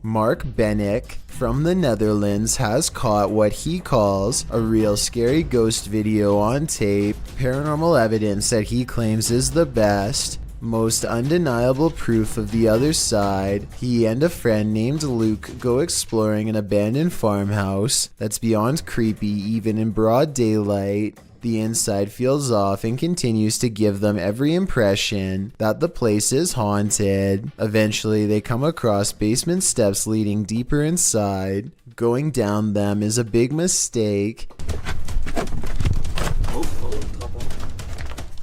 Mark Bennick from the Netherlands has caught what he calls a real scary ghost video on tape, paranormal evidence that he claims is the best, most undeniable proof of the other side. He and a friend named Luke go exploring an abandoned farmhouse that's beyond creepy even in broad daylight. The inside feels off and continues to give them every impression that the place is haunted. Eventually, they come across basement steps leading deeper inside. Going down them is a big mistake.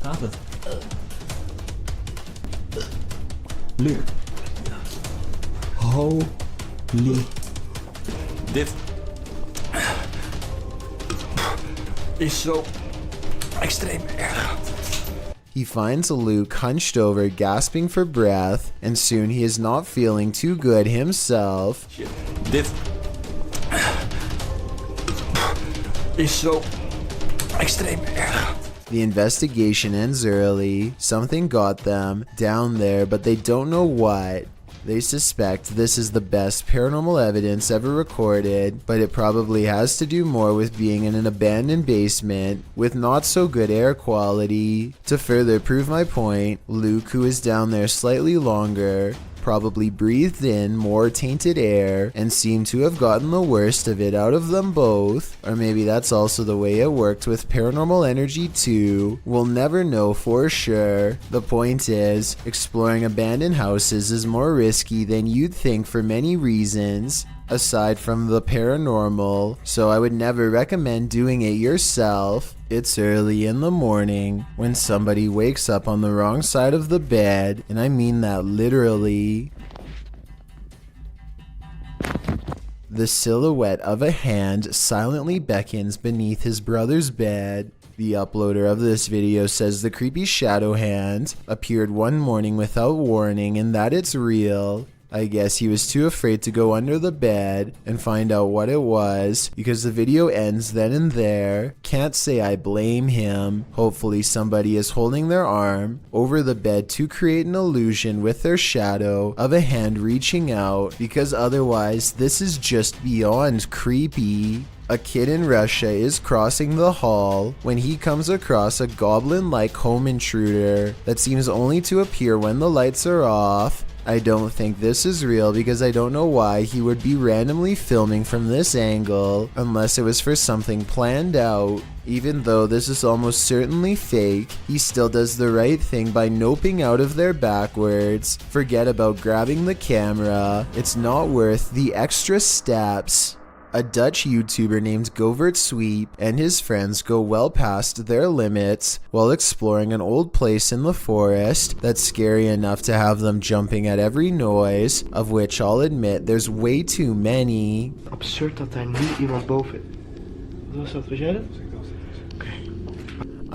Gaat het? Luc. Holy. Dit is zo extreem erg. He finds Luke hunched over, gasping for breath, and soon he is not feeling too good himself. Shit. Dit is zo extreem erg. The investigation ends early. Something got them down there, but they don't know what. They suspect this is the best paranormal evidence ever recorded, but it probably has to do more with being in an abandoned basement with not so good air quality. To further prove my point, Luke, who is down there slightly longer, probably breathed in more tainted air and seemed to have gotten the worst of it out of them both. Or maybe that's also the way it worked with paranormal energy too. We'll never know for sure. The point is, exploring abandoned houses is more risky than you'd think for many reasons, aside from the paranormal, so I would never recommend doing it yourself. It's early in the morning when somebody wakes up on the wrong side of the bed, and I mean that literally. The silhouette of a hand silently beckons beneath his brother's bed. The uploader of this video says the creepy shadow hand appeared one morning without warning and that it's real. I guess he was too afraid to go under the bed and find out what it was, because the video ends then and there. Can't say I blame him. Hopefully somebody is holding their arm over the bed to create an illusion with their shadow of a hand reaching out, because otherwise this is just beyond creepy. A kid in Russia is crossing the hall when he comes across a goblin-like home intruder that seems only to appear when the lights are off. I don't think this is real because I don't know why he would be randomly filming from this angle unless it was for something planned out. Even though this is almost certainly fake, he still does the right thing by noping out of there backwards. Forget about grabbing the camera, it's not worth the extra steps. A Dutch YouTuber named Govert Sweep and his friends go well past their limits while exploring an old place in the forest that's scary enough to have them jumping at every noise, of which I'll admit there's way too many. Absurd dat daar nu iemand boven is. Wat was dat? Was jij dat?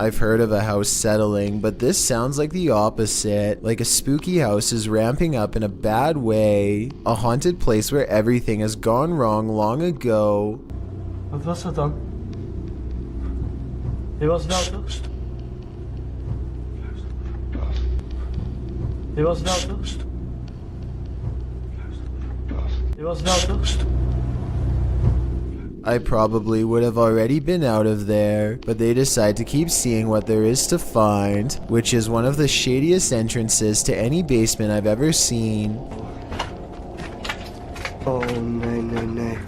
I've heard of a house settling, but this sounds like the opposite. Like a spooky house is ramping up in a bad way. A haunted place where everything has gone wrong long ago. Wat was dat dan? Je was het nou toch? Je was het nou toch? Je was het nou toch? I probably would have already been out of there, but they decide to keep seeing what there is to find, which is one of the shadiest entrances to any basement I've ever seen. Oh, nee.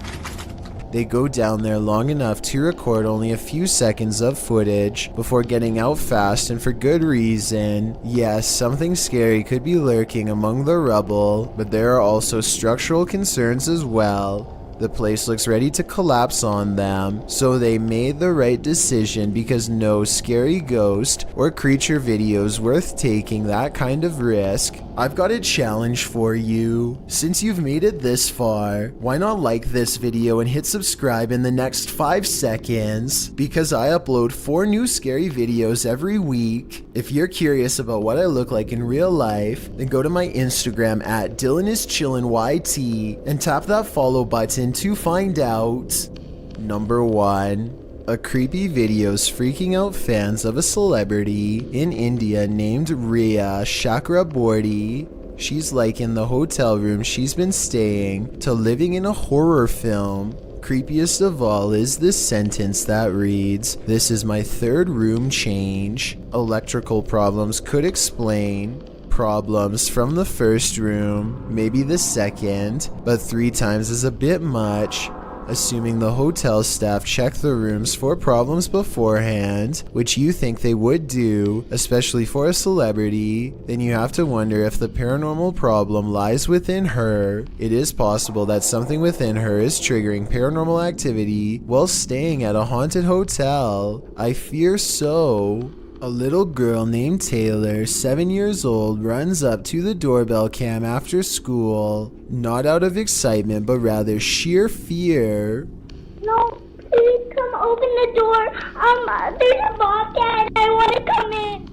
They go down there long enough to record only a few seconds of footage before getting out fast, and for good reason. Yes, something scary could be lurking among the rubble, but there are also structural concerns as well. The place looks ready to collapse on them, so they made the right decision because no scary ghost or creature video is worth taking that kind of risk. I've got a challenge for you. Since you've made it this far, why not like this video and hit subscribe in the next 5 seconds? Because I upload 4 new scary videos every week. If you're curious about what I look like in real life, then go to my Instagram at DylanIsChillinYT and tap that follow button to find out. Number 1. A creepy videos freaking out fans of a celebrity in India named Riya Chakraborty. She's likened the hotel room she's been staying to living in a horror film. Creepiest of all is this sentence that reads, "This is my third room change." Electrical problems could explain problems from the first room, maybe the second, but 3 times is a bit much. Assuming the hotel staff checked the rooms for problems beforehand, which you think they would do, especially for a celebrity, then you have to wonder if the paranormal problem lies within her. It is possible that something within her is triggering paranormal activity while staying at a haunted hotel. I fear so. A little girl named Taylor, 7 years old, runs up to the doorbell cam after school, not out of excitement but rather sheer fear. No, please come open the door. There's a bobcat and I want to come in.